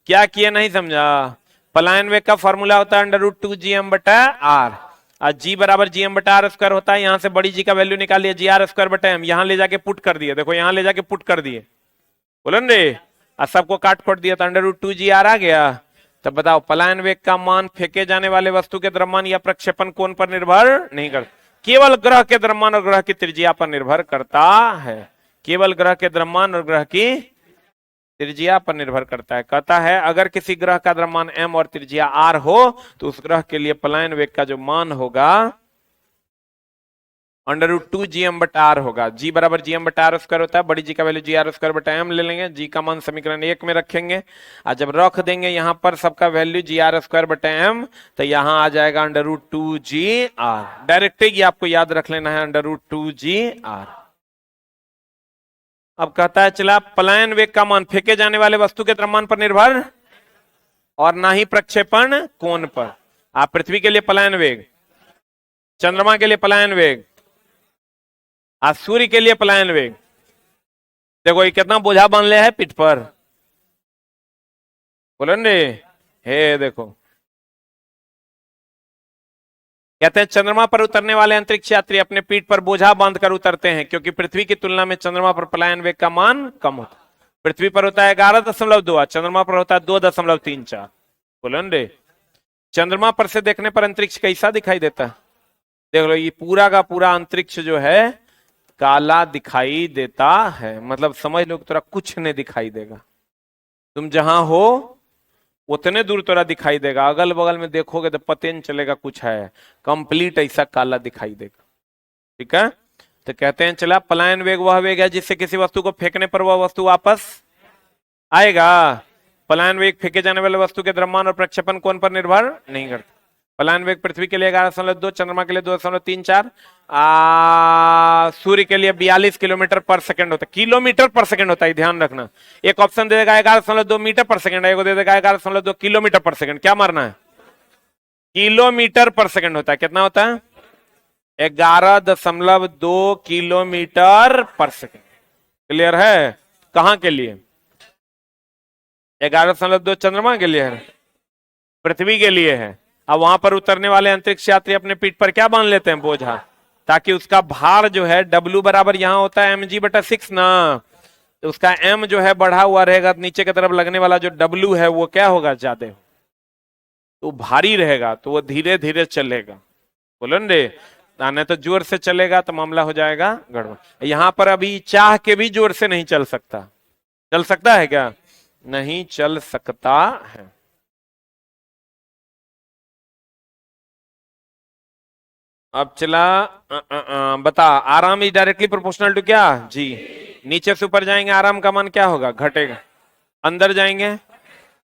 क्या किए नहीं समझा? पलायन वेग का फॉर्मूला होता है √2gm बटा आर, और जी बराबर जीएम बटा आर स्क्वायर होता है। यहां से बड़ी जी का वैल्यू निकालिए, जी आर स्क्वायर बटा एम, यहां ले जाके पुट कर दिए, देखो यहां ले जाके पुट कर दिए, बोलन रे, और सबको काट खोट दिया तो √2gr आ गया। तब बताओ पलायन वेग का मान फेंके जाने वाले वस्तु के द्रव्यमान या प्रक्षेपण कोण पर निर्भर नहीं करता, केवल ग्रह के द्रव्यमान और ग्रह की त्रिज्या पर निर्भर करता है। केवल ग्रह के द्रव्यमान और ग्रह की त्रिज्या पर निर्भर करता है। कहता है अगर किसी ग्रह का द्रव्यमान m और त्रिज्या r हो तो उस ग्रह के लिए पलायन वेग का जो मान होगा √2gm बटा आर होगा। g बराबर gm बटा आर स्क्वायर होता है, बड़ी जी का वैल्यू जी आर स्क्वायर बटा एम ले लेंगे, g का मान समीकरण 1 में रखेंगे, और जब रख देंगे यहां पर सबका वैल्यू जी आर स्क्वायर बटा एम, तो यहां आ जाएगा √2gr। डायरेक्ट ही आपको याद रख लेना है √2gr। अब कहता है चला पलायन वेग का मान फेंके जाने वाले वस्तु के द्रव्यमान पर निर्भर और ना ही प्रक्षेपण कोण पर। आप पृथ्वी के लिए पलायन वेग, चंद्रमा के लिए पलायन वेग, आज सूर्य के लिए पलायन वेग, देखो ये कितना बोझा बांध लिया है पीठ पर, बोलो रे, हे देखो। कहते हैं चंद्रमा पर उतरने वाले अंतरिक्ष यात्री अपने पीठ पर बोझा बांधकर उतरते हैं क्योंकि पृथ्वी की तुलना में चंद्रमा पर पलायन वेग का मान कम होता है। पृथ्वी पर होता है 11.2, चंद्रमा पर होता है 2.34। बोलो रे, चंद्रमा पर से देखने पर अंतरिक्ष कैसा दिखाई देता है? देख लो ये पूरा का पूरा अंतरिक्ष जो है काला दिखाई देता है, मतलब समझ लो तोरा कुछ नहीं दिखाई देगा, तुम जहां हो उतने दूर तोरा दिखाई देगा, अगल बगल में देखोगे तो पता नहीं चलेगा कुछ है, कंप्लीट ऐसा काला दिखाई देगा। ठीक है, तो कहते हैं चला पलायन वेग वह वेग है जिससे किसी वस्तु को फेंकने पर वह वस्तु वापस आएगा। पलायन वेग फेंके जाने वाले वस्तु के द्रव्यमान और प्रक्षेपण कोण पर निर्भर नहीं करता। पलायन वेग पृथ्वी के लिए 11.2, चंद्रमा के लिए 2.34, सूर्य के लिए 42 किलोमीटर पर सेकंड होता है, किलोमीटर पर सेकंड होता है, ध्यान रखना। एक ऑप्शन दे देगा 11.2 मीटर पर सेकंड, एक दे देगा 11.2 किलोमीटर पर सेकंड, क्या मारना है? किलोमीटर पर सेकंड होता है। कितना होता है? 11.2 किलोमीटर पर सेकंड। क्लियर है? कहां के लिए? 11.2 चंद्रमा के लिए है, पृथ्वी के लिए है। अब वहां पर उतरने वाले अंतरिक्ष यात्री अपने पीठ पर क्या बांध लेते हैं? बोझा, ताकि उसका भार जो है W बराबर यहां होता है mg/6 ना, तो उसका m जो है बढ़ा हुआ रहेगा, नीचे की तरफ लगने वाला जो W है वो क्या होगा? ज्यादा, तो भारी रहेगा, तो वो धीरे धीरे चलेगा। बोलो रे, नहीं तो जोर से चलेगा तो मामला हो जाएगा गड़बड़। यहां पर अभी चाह के भी जोर से नहीं चल सकता। चल सकता है क्या? नहीं चल सकता है। अब चला बता, आराम इज डायरेक्टली प्रोपोर्शनल टू क्या? जी। नीचे से ऊपर जाएंगे आराम का मान क्या होगा? घटेगा। अंदर जाएंगे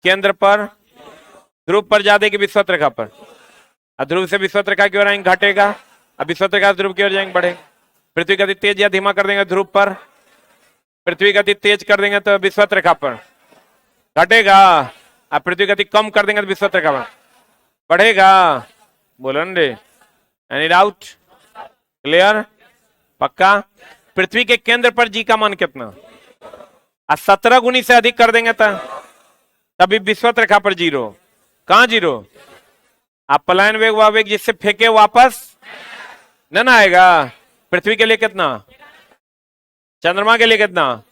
केंद्र पर, ध्रुव पर ज्यादा कि विषुवत रेखा पर? ध्रुव से विषुवत रेखा की ओर आएंगे, घटेगा। अब विषुवत रेखा ध्रुव की ओर जाएंगे, बढ़ेगा। पृथ्वी गति तेज या धीमा कर देंगे ध्रुव पर, पृथ्वी गति तेज कर देंगे तो विषुवत रेखा पर घटेगा। अब पृथ्वी गति कम कर देंगे तो विषुवत रेखा पर बढ़ेगा। बोलो रे, एनी डाउट? क्लियर? पक्का? पृथ्वी के केंद्र पर जी का मान कितना? 17 गुनी से अधिक कर देंगे तभी विषुवत रेखा पर 0। कहां 0? आप पलायन वेग वह वेग जिससे फेंके वापस न ना आएगा। पृथ्वी के लिए कितना? चंद्रमा के लिए कितना?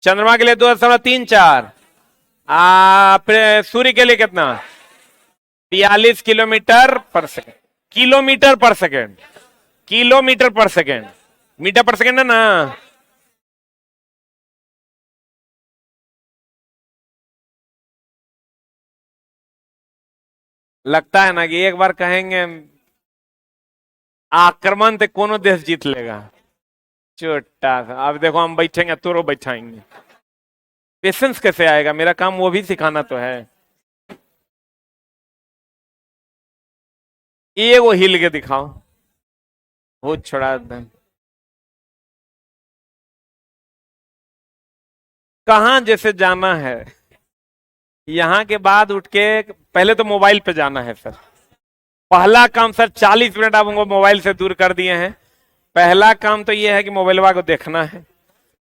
चंद्रमा के लिए 2.34, सूर्य के लिए कितना? 42 किलोमीटर पर सेकेंड। किलोमीटर पर सेकेंड, किलोमीटर पर सेकेंड, मीटर पर सेकेंड है ना। लगता है ना कि एक बार कहेंगे आक्रमण तो कोनो देश जीत लेगा, छोटा सा। अब देखो हम बैठेंगे तो बैठाएंगे, पेशेंस कैसे आएगा? मेरा काम वो भी सिखाना तो है। ये वो हिल के दिखाओ, वो छोड़ा कहाँ जैसे जाना है, यहाँ के बाद उठ के पहले तो मोबाइल पे जाना है सर। पहला काम सर, 40 मिनट आप उनको मोबाइल से दूर कर दिए हैं। पहला काम तो ये है कि मोबाइलवा को देखना है।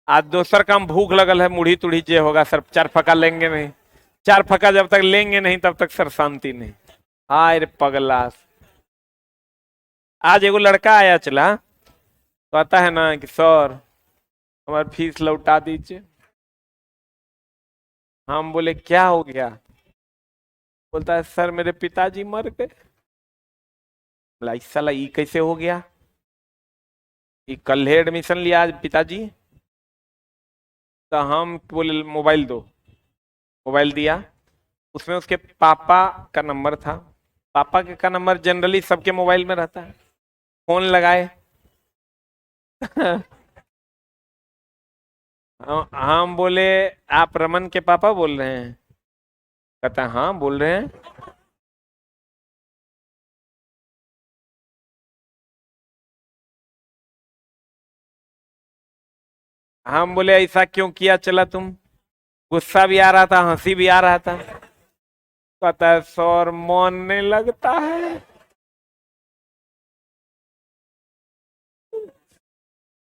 आज दूसर काम भूख लगल है, मुढ़ी तुढ़ी जे होगा सर, 4 फक्का लेंगे नहीं। 4 फक्का जब तक लेंगे नहीं तब तक सर शांति नहीं। हाय रे पगला। आज एगो लड़का आया चला, कहता है ना कि सर हमारी फीस लौटा दीजिए। हम बोले क्या हो गया? बोलता है सर मेरे पिताजी मर गए। बोला इस साला ये कैसे हो गया? ये कल एडमिशन लिया आज पिताजी। तो हम बोले मोबाइल दो। मोबाइल दिया, उसमें उसके पापा का नंबर था। पापा के का नंबर जनरली सबके मोबाइल में रहता है। फोन लगाए हम बोले आप रमन के पापा बोल रहे हैं? कहता हाँ बोल रहे हैं। हम बोले ऐसा क्यों किया चला तुम? गुस्सा भी आ रहा था, हंसी भी आ रहा था। कहता है सर मन नहीं लगता है।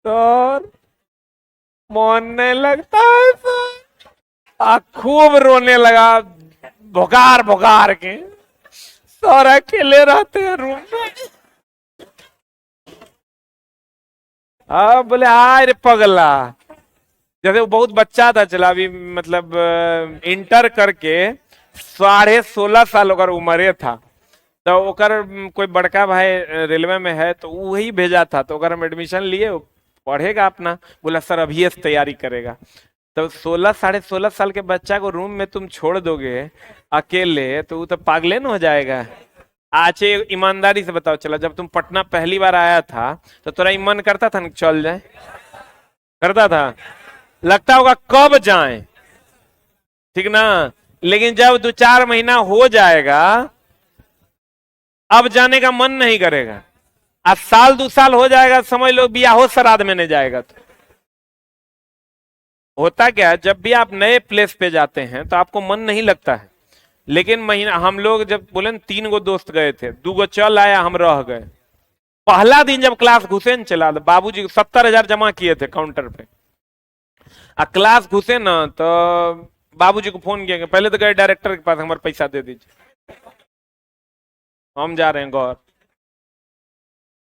सर मन नहीं लगता है सर। खूब रोने लगा, भुकार भुकार के। सर अकेले रहते हैं रूम में। बोले हाय रे पगला। जैसे वो बहुत बच्चा था चला, अभी मतलब इंटर करके 16.5 साल ओकर उम्र था। तो ओकर कोई बड़का भाई रेलवे में है, तो वही भेजा था। तो ओकर हम एडमिशन लिए, पढ़ेगा अपना। बोला सर अभी से तैयारी करेगा। तो 16 साढ़े 16 साल के बच्चा को रूम में तुम छोड़ दोगे अकेले, तो वो तो पागले न हो जाएगा। आज ईमानदारी से बताओ चला, जब तुम पटना पहली बार आया था तो तेरा मन करता था ना चल जाए? करता था? लगता होगा कब जाए, ठीक ना? लेकिन जब 2-4 महीना हो जाएगा, अब जाने का मन नहीं करेगा। आज साल 2 साल हो जाएगा, समझ लो बियाहो श्राद्ध में नहीं जाएगा। तो होता क्या है, जब भी आप नए प्लेस पे जाते हैं तो आपको मन नहीं लगता है। लेकिन महीना, हम लोग जब बोले 3 गो दोस्त गए थे, 2 गो चल आया, हम रह गए। पहला दिन जब क्लास घुसे न चला, बाबूजी 70,000 जमा किए थे काउंटर पे। क्लास घुसे ना तो बाबूजी को फोन किया, पहले तो गए डायरेक्टर के पास, हमारे पैसा दे दीजिए, हम जा रहे हैं गौर।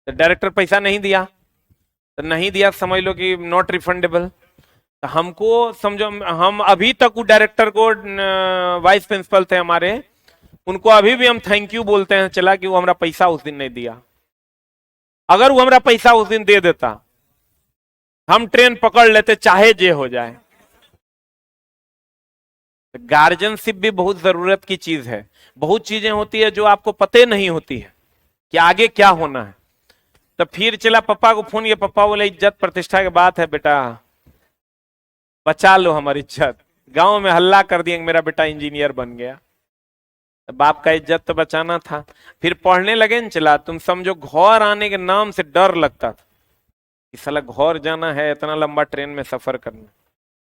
तो डायरेक्टर पैसा नहीं दिया। तो नहीं दिया, समझ लो कि नॉट रिफंडेबल। तो हमको समझो, हम अभी तक वो डायरेक्टर को, वाइस प्रिंसिपल थे हमारे, उनको अभी भी हम थैंक यू बोलते हैं चला कि वो हमारा पैसा उस दिन नहीं दिया। अगर वो हमारा पैसा उस दिन दे देता, हम ट्रेन पकड़ लेते, चाहे जे हो जाए। गार्जियनशिप भी बहुत जरूरत की चीज है। बहुत चीजें होती है जो आपको पते नहीं होती है कि आगे क्या होना है। तो फिर चला पापा को फोन किया, पापा बोले इज्जत प्रतिष्ठा की बात है बेटा, बचा लो हमारी इज्जत। गांव में हल्ला कर दिए मेरा बेटा इंजीनियर बन गया। तो बाप का इज्जत तो बचाना था। फिर पढ़ने लगे न चला, तुम समझो घर आने के नाम से डर लगता था कि साला घर जाना है, इतना लंबा ट्रेन में सफर करना।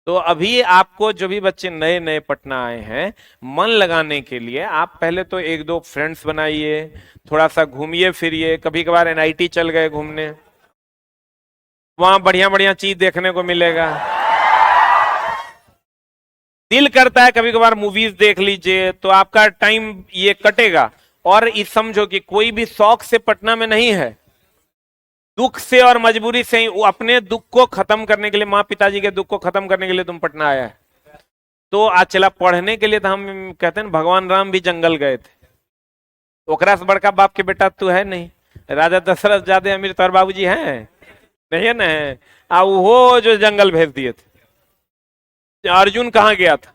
तो अभी आपको जो भी बच्चे नए नए पटना आए हैं, मन लगाने के लिए आप पहले तो 1-2 फ्रेंड्स बनाइए, थोड़ा सा घूमिए फिरिए। कभी कभार एनआईटी चल गए घूमने, वहां बढ़िया बढ़िया चीज देखने को मिलेगा। दिल करता है कभी कभार मूवीज देख लीजिए, तो आपका टाइम ये कटेगा। और इस समझो कि कोई भी शौक से पटना में नहीं है, दुख से और मजबूरी से ही। वो अपने दुख को खत्म करने के लिए, माँ पिताजी के दुख को खत्म करने के लिए तुम पटना आया है। तो आज चला पढ़ने के लिए, तो हम कहते हैं भगवान राम भी जंगल गए थे। ओकरा से बड़का बाप के बेटा तू है नहीं। राजा दशरथ ज्यादा अमीर तोर बाबूजी हैं नहीं है ना? वो जो जंगल भेज दिए थे। अर्जुन कहाँ गया था?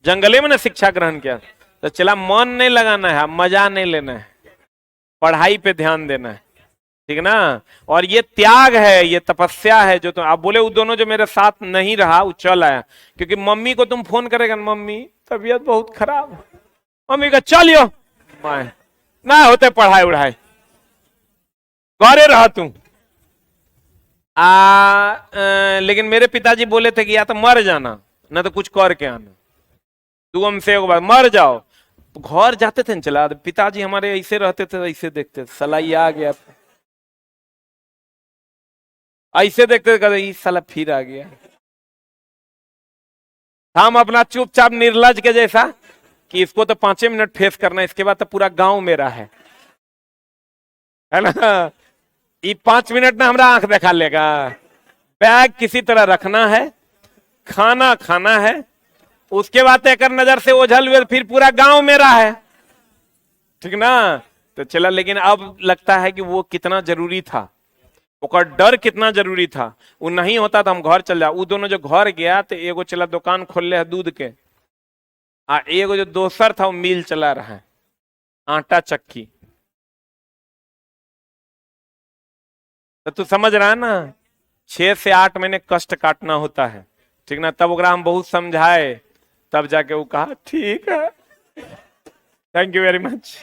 जंगले में ना शिक्षा ग्रहण किया। तो चला मन नहीं लगाना है, मजा नहीं लेना है, पढ़ाई पे ध्यान देना है, ठीक ना? और ये त्याग है, ये तपस्या है। जो तुम आप बोले, वो दोनों जो मेरे साथ नहीं रहा, वो चल आया। क्योंकि मम्मी को तुम फोन करेगा, मम्मी तबीयत बहुत खराब है, मम्मी का चलियो ना होते पढ़ाई उढ़ाई, घरे रहा तू। लेकिन मेरे पिताजी बोले थे कि या तो मर जाना न तो कुछ कर के आना। तू हमसे एक बार मर जाओ। घर जाते थे न, चला पिताजी हमारे ऐसे रहते थे, ऐसे देखते थे, साला ये आ गया, ऐसे देखते थे, ये साला फिर आ गया। हम अपना चुपचाप निर्लज के जैसा कि इसको तो 5 मिनट फेस करना है, इसके बाद तो पूरा गांव मेरा है ना। ये 5 मिनट में हमारा आंख दिखा लेगा। बैग किसी तरह रखना है, खाना खाना है, उसके बाद एक नजर से ओझल हुए, फिर पूरा गांव मेरा है, ठीक ना। तो चला, लेकिन अब लगता है कि वो कितना जरूरी था, ओकर डर कितना जरूरी था। वो नहीं होता तो हम घर चल जाओ। वो दोनों जो घर गया तो एगो चला दुकान खोल ले है दूध के, आ एगो जो दोसर था वो मिल चला रहा है, आटा चक्की। तो तू समझ रहा है ना, 6 से 8 महीने कष्ट काटना होता है, ठीक ना। तब ओकरा हम बहुत समझाए, तब जाके वो कहा ठीक है, थैंक यू वेरी मच।